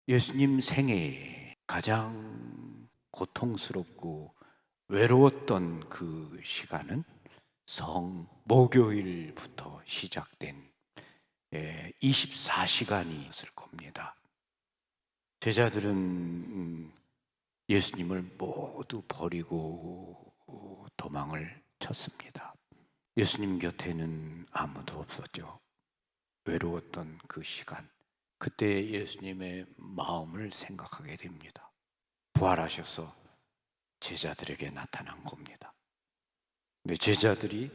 예수님 생애에 가장 고통스럽고 외로웠던 그 시간은 목요일부터 시작된 24시간이었을 겁니다. 제자들은 예수님을 모두 버리고 도망을 쳤습니다. 예수님 곁에는 아무도 없었죠. 외로웠던 그 시간, 그때 예수님의 마음을 생각하게 됩니다. 부활하셔서 제자들에게 나타난 겁니다. 근데 제자들이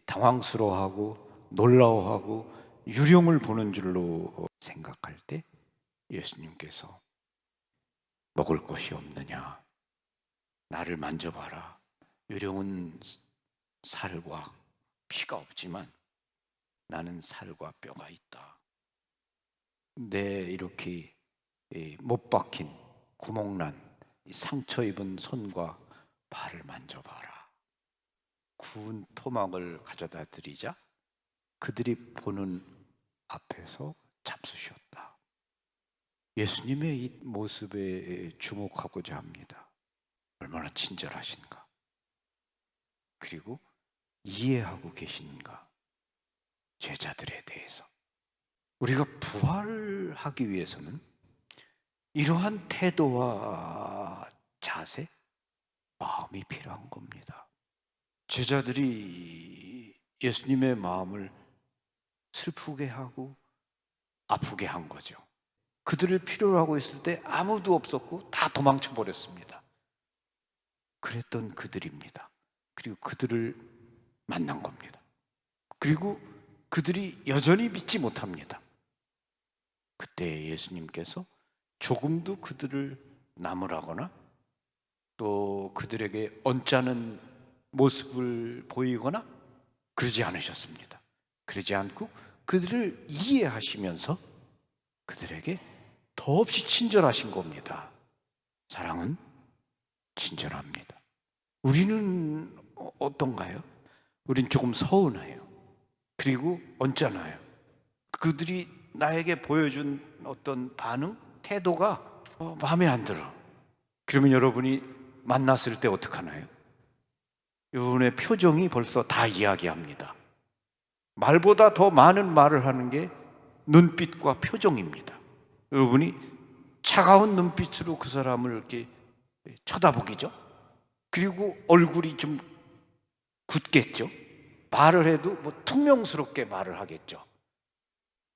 당황스러워하고 놀라워하고 유령을 보는 줄로 생각할 때 예수님께서 먹을 것이 없느냐, 나를 만져봐라. 유령은 살과 피가 없지만 나는 살과 뼈가 있다. 내 이렇게 못 박힌 구멍난 상처 입은 손과 발을 만져봐라. 구운 토막을 가져다 드리자 그들이 보는 앞에서 잡수셨다. 예수님의 이 모습에 주목하고자 합니다. 얼마나 친절하신가, 그리고 이해하고 계신가, 제자들에 대해서. 우리가 부활하기 위해서는 이러한 태도와 자세, 마음이 필요한 겁니다. 제자들이 예수님의 마음을 슬프게 하고 아프게 한 거죠. 그들을 필요로 하고 있을 때 아무도 없었고 다 도망쳐 버렸습니다. 그랬던 그들입니다. 그리고 그들을 만난 겁니다. 그리고 그들이 여전히 믿지 못합니다. 그때 예수님께서 조금도 그들을 나무라거나 또 그들에게 언짢은 모습을 보이거나 그러지 않으셨습니다. 그러지 않고 그들을 이해하시면서 그들에게 더없이 친절하신 겁니다. 사랑은 친절합니다. 우리는 어떤가요? 우린 조금 서운해요. 그리고 언짢아요. 그들이 나에게 보여준 어떤 반응, 태도가 마음에 안 들어. 그러면 여러분이 만났을 때 어떡하나요? 여러분의 표정이 벌써 다 이야기합니다. 말보다 더 많은 말을 하는 게 눈빛과 표정입니다. 여러분이 차가운 눈빛으로 그 사람을 이렇게 쳐다보기죠. 그리고 얼굴이 좀 굳겠죠. 말을 해도 퉁명스럽게 말을 하겠죠.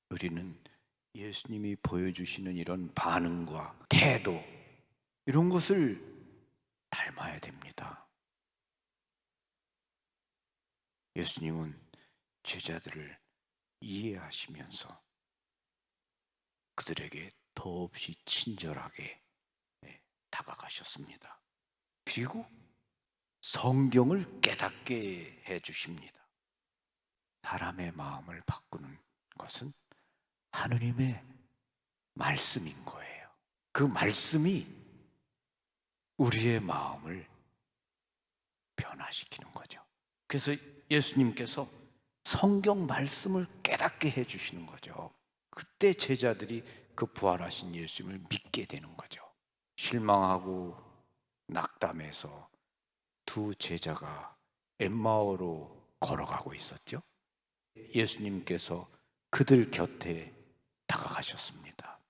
우리는 예수님이 보여주시는 이런 반응과 태도, 이런 것을 닮아야 됩니다. 예수님은 제자들을 이해하시면서 그들에게 더없이 친절하게 다가가셨습니다. 그리고 성경을 깨닫게 해주십니다. 사람의 마음을 바꾸는 것은 하느님의 말씀인 거예요. 그 말씀이 우리의 마음을 변화시키는 거죠. 그래서 예수님께서 성경 말씀을 깨닫게 해주시는 거죠. 그때 제자들이 그 부활하신 예수님을 믿게 되는 거죠. 실망하고 낙담해서 두 제자가 엠마오로 걸어가고 있었죠. 예수님께서 그들 곁에 다가가셨습니다.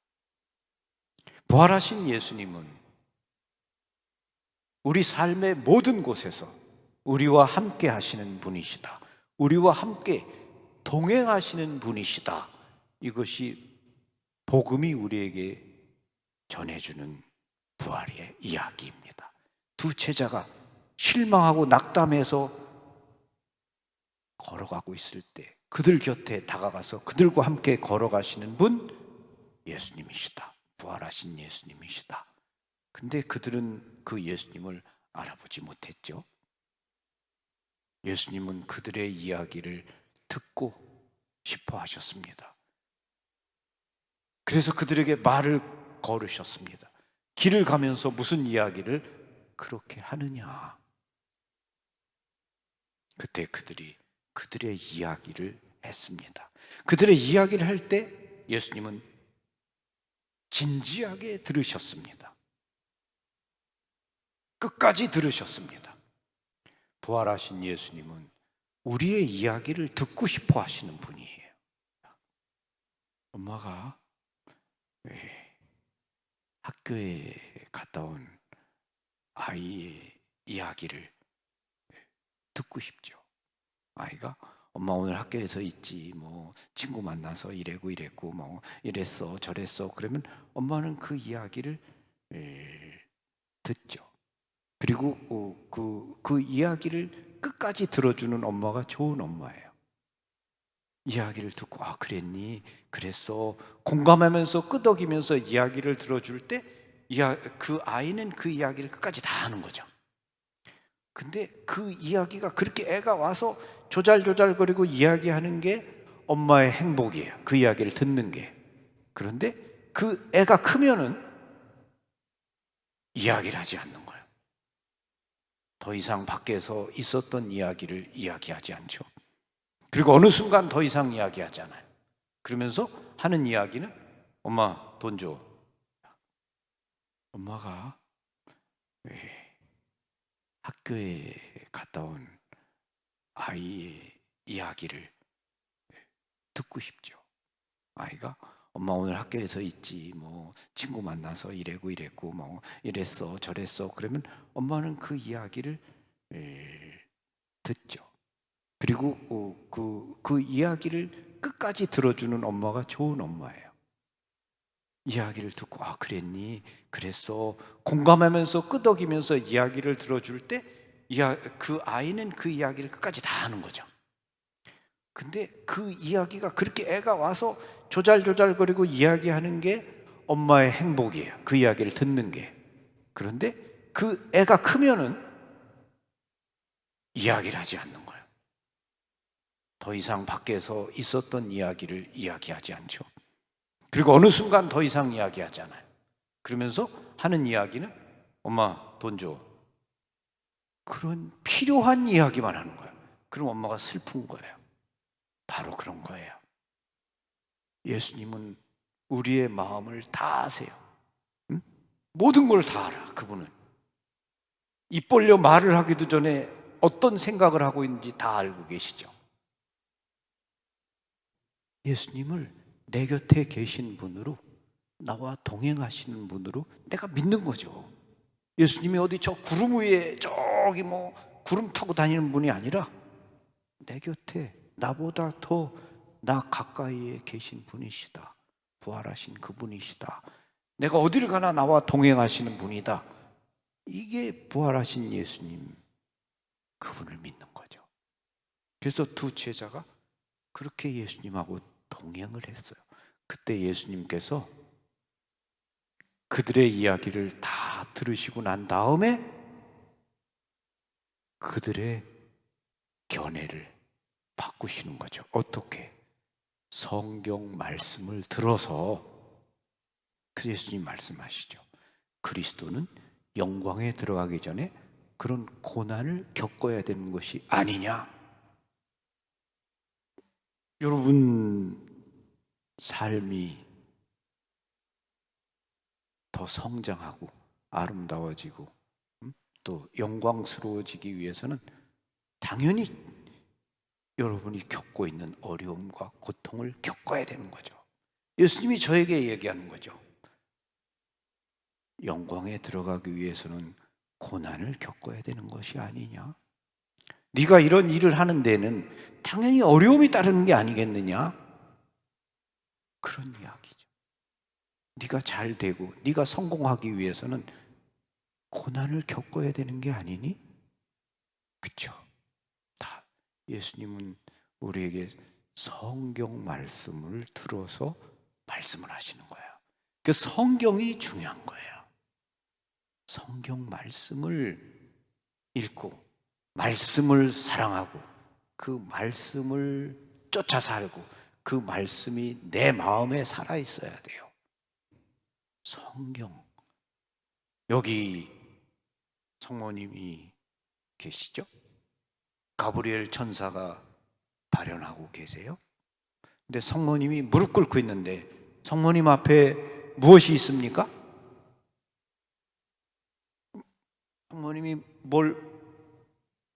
부활하신 예수님은 우리 삶의 모든 곳에서 우리와 함께 하시는 분이시다. 우리와 함께 동행하시는 분이시다. 이것이 복음이 우리에게 전해주는 부활의 이야기입니다. 두 제자가 실망하고 낙담해서 걸어가고 있을 때 그들 곁에 다가가서 그들과 함께 걸어가시는 분, 예수님이시다. 부활하신 예수님이시다. 근데 그들은 그 예수님을 알아보지 못했죠. 예수님은 그들의 이야기를 듣고 싶어 하셨습니다. 그래서 그들에게 말을 걸으셨습니다. 길을 가면서 무슨 이야기를 그렇게 하느냐. 그때 그들이 그들의 이야기를 했습니다. 그들의 이야기를 할 때 예수님은 진지하게 들으셨습니다. 끝까지 들으셨습니다. 부활하신 예수님은 우리의 이야기를 듣고 싶어 하시는 분이에요. 엄마가 학교에 갔다 온 아이의 이야기를 듣고 싶죠. 아이가 엄마 오늘 학교에서 있지, 뭐 친구 만나서 이랬고 뭐 이랬어 저랬어. 그러면 엄마는 그 이야기를 듣죠. 그리고 그 이야기를 끝까지 들어주는 엄마가 좋은 엄마예요. 이야기를 듣고 그랬니? 그랬어. 공감하면서 끄덕이면서 이야기를 들어줄 때 그 아이는 그 이야기를 끝까지 다 하는 거죠. 근데 그 이야기가 그렇게 애가 와서 조잘조잘거리고 이야기하는 게 엄마의 행복이에요. 그 이야기를 듣는 게. 그런데 그 애가 크면은 이야기를 하지 않는 거예요. 더 이상 밖에서 있었던 이야기를 이야기하지 않죠. 그리고 어느 순간 더 이상 이야기하잖아요. 그러면서 하는 이야기는 엄마 돈 줘. 엄마가 학교에 갔다 온 아이의 이야기를 듣고 싶죠. 아이가 엄마 오늘 학교에서 있지, 뭐 친구 만나서 이랬고 뭐 이랬어 저랬어. 그러면 엄마는 그 이야기를 듣죠. 그리고 그 이야기를 끝까지 들어주는 엄마가 좋은 엄마예요. 이야기를 듣고 그랬니? 그랬어. 공감하면서 끄덕이면서 이야기를 들어줄 때 그 아이는 그 이야기를 끝까지 다 하는 거죠. 근데 그 이야기가 그렇게 애가 와서 조잘조잘거리고 이야기하는 게 엄마의 행복이에요. 그 이야기를 듣는 게. 그런데 그 애가 크면은 이야기를 하지 않는 거예요. 더 이상 밖에서 있었던 이야기를 이야기하지 않죠. 그리고 어느 순간 더 이상 이야기하잖아요. 그러면서 하는 이야기는 엄마 돈 줘. 그런 필요한 이야기만 하는 거예요. 그럼 엄마가 슬픈 거예요. 바로 그런 거예요. 예수님은 우리의 마음을 다 아세요. 응? 모든 걸 다 알아. 그분은 입 벌려 말을 하기도 전에 어떤 생각을 하고 있는지 다 알고 계시죠. 예수님을 내 곁에 계신 분으로, 나와 동행하시는 분으로 내가 믿는 거죠. 예수님이 어디 저 구름 위에 저기 뭐 구름 타고 다니는 분이 아니라 내 곁에 나보다 더 나 가까이에 계신 분이시다. 부활하신 그분이시다. 내가 어디를 가나 나와 동행하시는 분이다. 이게 부활하신 예수님, 그분을 믿는 거죠. 그래서 두 제자가 그렇게 예수님하고 동행을 했어요. 그때 예수님께서 그들의 이야기를 다 들으시고 난 다음에 그들의 견해를 바꾸시는 거죠. 어떻게? 성경 말씀을 들어서 예수님 말씀하시죠. 그리스도는 영광에 들어가기 전에 그런 고난을 겪어야 되는 것이 아니냐. 여러분 삶이 더 성장하고 아름다워지고 또 영광스러워지기 위해서는 당연히 여러분이 겪고 있는 어려움과 고통을 겪어야 되는 거죠. 예수님이 저에게 얘기하는 거죠. 영광에 들어가기 위해서는 고난을 겪어야 되는 것이 아니냐? 네가 이런 일을 하는 데는 당연히 어려움이 따르는 게 아니겠느냐? 그런 이야기죠. 네가 잘 되고 네가 성공하기 위해서는 고난을 겪어야 되는 게 아니니? 그렇죠? 다 예수님은 우리에게 성경 말씀을 들어서 말씀을 하시는 거예요. 그 성경이 중요한 거예요. 성경 말씀을 읽고 말씀을 사랑하고 그 말씀을 쫓아 살고 그 말씀이 내 마음에 살아 있어야 돼요. 성경. 여기 성모님이 계시죠? 가브리엘 천사가 발현하고 계세요. 근데 성모님이 무릎 꿇고 있는데 성모님 앞에 무엇이 있습니까? 부모님이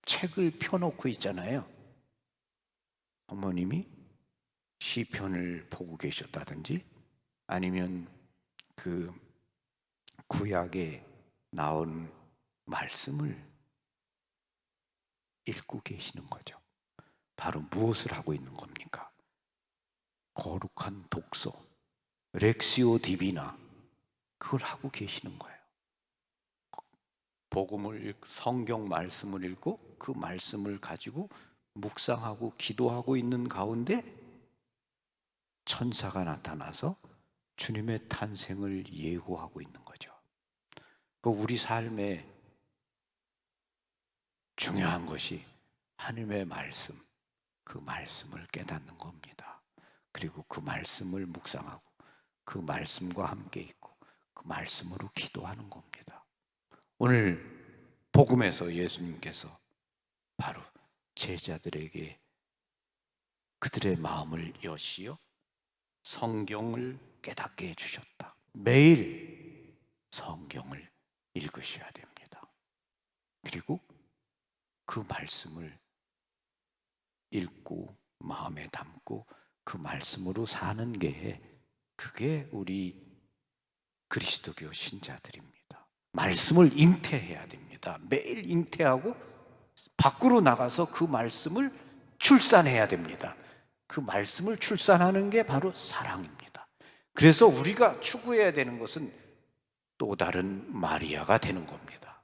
책을 펴놓고 있잖아요. 부모님이 시편을 보고 계셨다든지 아니면 그 구약에 나온 말씀을 읽고 계시는 거죠. 바로 무엇을 하고 있는 겁니까? 거룩한 독서, 렉시오 디비나, 그걸 하고 계시는 거예요. 복음을 읽고 성경 말씀을 읽고 그 말씀을 가지고 묵상하고 기도하고 있는 가운데 천사가 나타나서 주님의 탄생을 예고하고 있는 거죠. 우리 삶에 중요한 것이 하나님의 말씀, 그 말씀을 깨닫는 겁니다. 그리고 그 말씀을 묵상하고 그 말씀과 함께 있고 그 말씀으로 기도하는 겁니다. 오늘 복음에서 예수님께서 바로 제자들에게 그들의 마음을 여시어 성경을 깨닫게 해주셨다. 매일 성경을 읽으셔야 됩니다. 그리고 그 말씀을 읽고 마음에 담고 그 말씀으로 사는 게, 그게 우리 그리스도교 신자들입니다. 말씀을 잉태해야 됩니다. 매일 잉태하고 밖으로 나가서 그 말씀을 출산해야 됩니다. 그 말씀을 출산하는 게 바로 사랑입니다. 그래서 우리가 추구해야 되는 것은 또 다른 마리아가 되는 겁니다.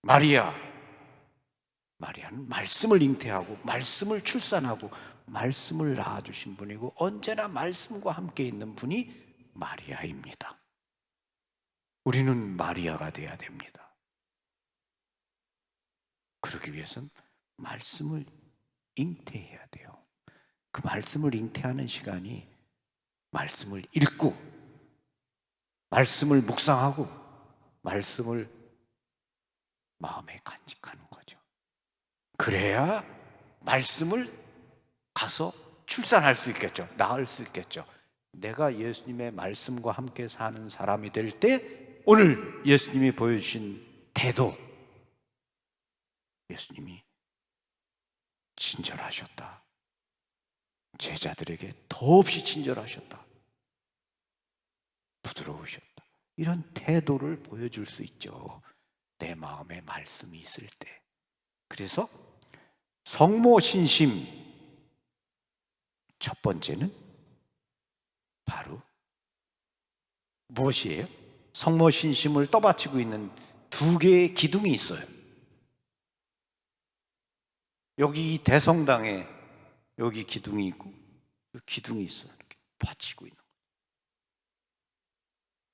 마리아는 말씀을 잉태하고 말씀을 출산하고 말씀을 낳아주신 분이고 언제나 말씀과 함께 있는 분이 마리아입니다. 우리는 마리아가 돼야 됩니다. 그러기 위해서는 말씀을 잉태해야 돼요. 그 말씀을 잉태하는 시간이 말씀을 읽고 말씀을 묵상하고 말씀을 마음에 간직하는 거죠. 그래야 말씀을 가서 출산할 수 있겠죠. 낳을 수 있겠죠. 내가 예수님의 말씀과 함께 사는 사람이 될 때 오늘 예수님이 보여주신 태도, 예수님이 친절하셨다. 제자들에게 더없이 친절하셨다. 부드러우셨다. 이런 태도를 보여줄 수 있죠. 내 마음에 말씀이 있을 때. 그래서 성모신심 첫 번째는 바로 무엇이에요? 성모신심을 떠받치고 있는 두 개의 기둥이 있어요. 여기 이 대성당에 여기 기둥이 있고 기둥이 있어요. 이렇게 받치고 있는 거예요.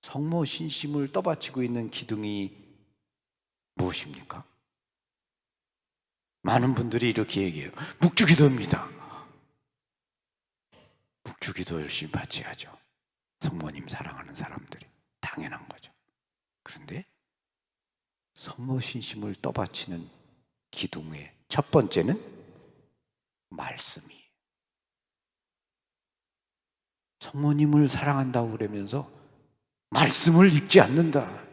성모신심을 떠받치고 있는 기둥이 무엇입니까? 많은 분들이 이렇게 얘기해요. 묵주기도입니다. 묵주기도 열심히 바쳐야죠. 성모님 사랑하는 사람들이 당연한 거죠. 그런데 성모신심을 떠받치는 기둥의 첫 번째는 말씀이에요. 성모님을 사랑한다고 그러면서 말씀을 읽지 않는다.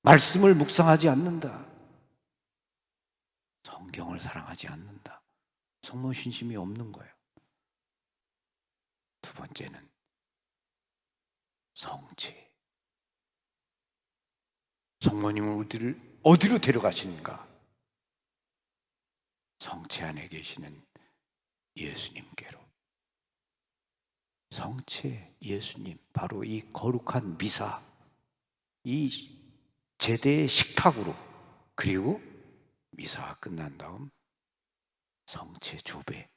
말씀을 묵상하지 않는다. 성경을 사랑하지 않는다. 성모신심이 없는 거예요. 두 번째는 성체. 성모님을 어디로 데려가시는가? 성체 안에 계시는 예수님께로. 성체 예수님, 바로 이 거룩한 미사, 이 제대의 식탁으로, 그리고 미사가 끝난 다음 성체 조배,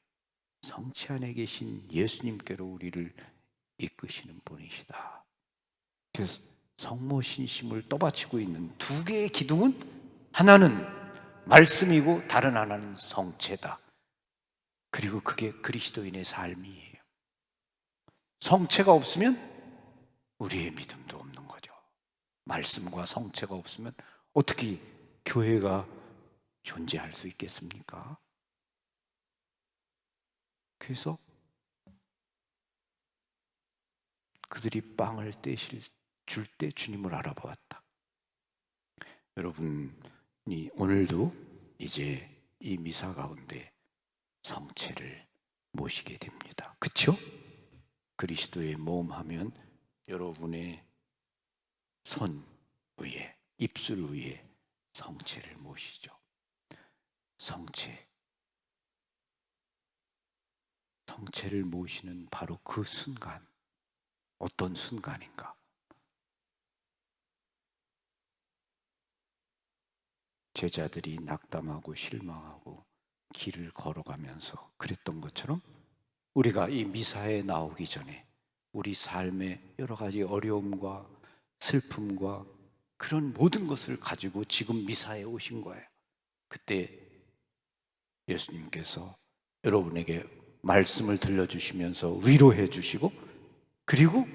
성체 안에 계신 예수님께로 우리를 이끄시는 분이시다. 그래서 성모신심을 떠받치고 있는 두 개의 기둥은 하나는 말씀이고 다른 하나는 성체다. 그리고 그게 그리스도인의 삶이에요. 성체가 없으면 우리의 믿음도 없는 거죠. 말씀과 성체가 없으면 어떻게 교회가 존재할 수 있겠습니까? 그래서 그들이 빵을 줄 때 주님을 알아보았다. 여러분이 오늘도 이제 이 미사 가운데 성체를 모시게 됩니다. 그렇죠? 그리스도의 몸 하면 여러분의 손 위에, 입술 위에 성체를 모시죠. 성체를 모시는 바로 그 순간, 어떤 순간인가? 제자들이 낙담하고 실망하고 길을 걸어가면서 그랬던 것처럼 우리가 이 미사에 나오기 전에 우리 삶의 여러 가지 어려움과 슬픔과 그런 모든 것을 가지고 지금 미사에 오신 거예요. 그때 예수님께서 여러분에게 말씀을 들려주시면서 위로해 주시고, 그리고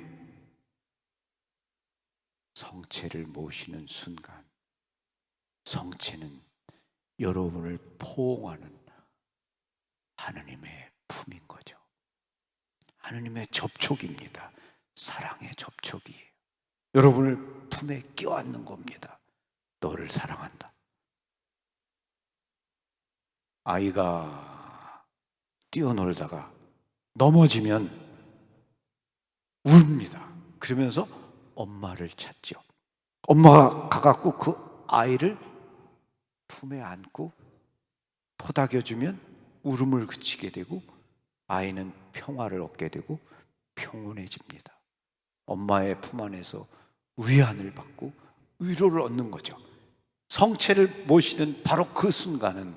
성체를 모시는 순간, 성체는 여러분을 포옹하는 하느님의 품인 거죠. 하느님의 접촉입니다. 사랑의 접촉이에요. 여러분을 품에 껴안는 겁니다. 너를 사랑한다. 아이가 뛰어놀다가 넘어지면 웁니다. 그러면서 엄마를 찾죠. 엄마가 가갖고 그 아이를 품에 안고 토닥여주면 울음을 그치게 되고 아이는 평화를 얻게 되고 평온해집니다. 엄마의 품 안에서 위안을 받고 위로를 얻는 거죠. 성체를 모시는 바로 그 순간은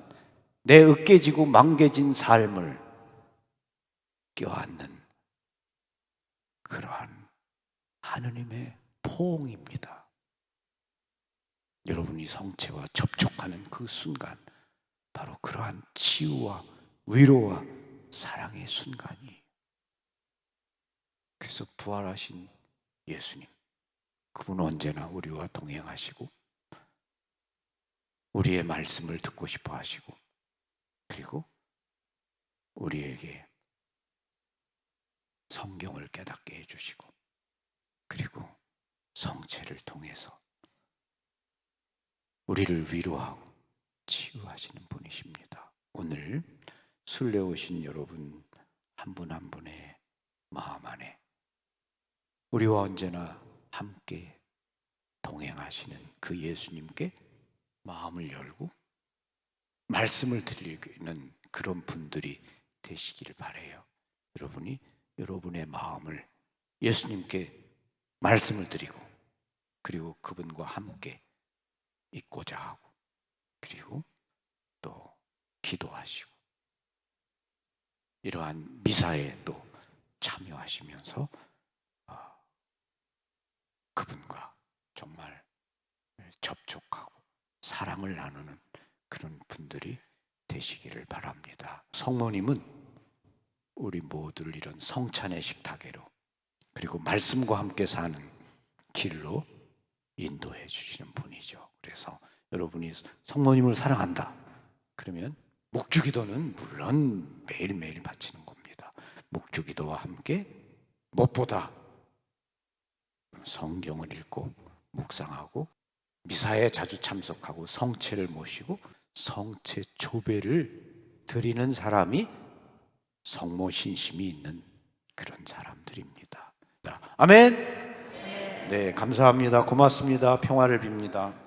내 으깨지고 망개진 삶을 껴안는 그러한 하느님의 포옹입니다. 여러분이 성체와 접촉하는 그 순간, 바로 그러한 치유와 위로와 사랑의 순간이에요. 그래서 부활하신 예수님, 그분은 언제나 우리와 동행하시고 우리의 말씀을 듣고 싶어 하시고, 그리고 우리에게 성경을 깨닫게 해주시고, 그리고 성체를 통해서 우리를 위로하고 치유하시는 분이십니다. 오늘 순례 오신 여러분 한 분 한 분의 마음 안에 우리와 언제나 함께 동행하시는 그 예수님께 마음을 열고 말씀을 드리는 그런 분들이 되시기를 바라요. 여러분이 여러분의 마음을 예수님께 말씀을 드리고, 그리고 그분과 함께 있고자 하고, 그리고 또 기도하시고, 이러한 미사에 또 참여하시면서 그분과 정말 접촉하고 사랑을 나누는 그런 분들이 되시기를 바랍니다. 성모님은 우리 모두를 이런 성찬의 식탁으로, 그리고 말씀과 함께 사는 길로 인도해 주시는 분이죠. 그래서 여러분이 성모님을 사랑한다 그러면 묵주기도는 물론 매일매일 바치는 겁니다. 묵주기도와 함께 무엇보다 성경을 읽고 묵상하고 미사에 자주 참석하고 성체를 모시고 성체 초배를 드리는 사람이 성모 신심이 있는 그런 사람들입니다. 아멘. 네, 감사합니다. 고맙습니다. 평화를 빕니다.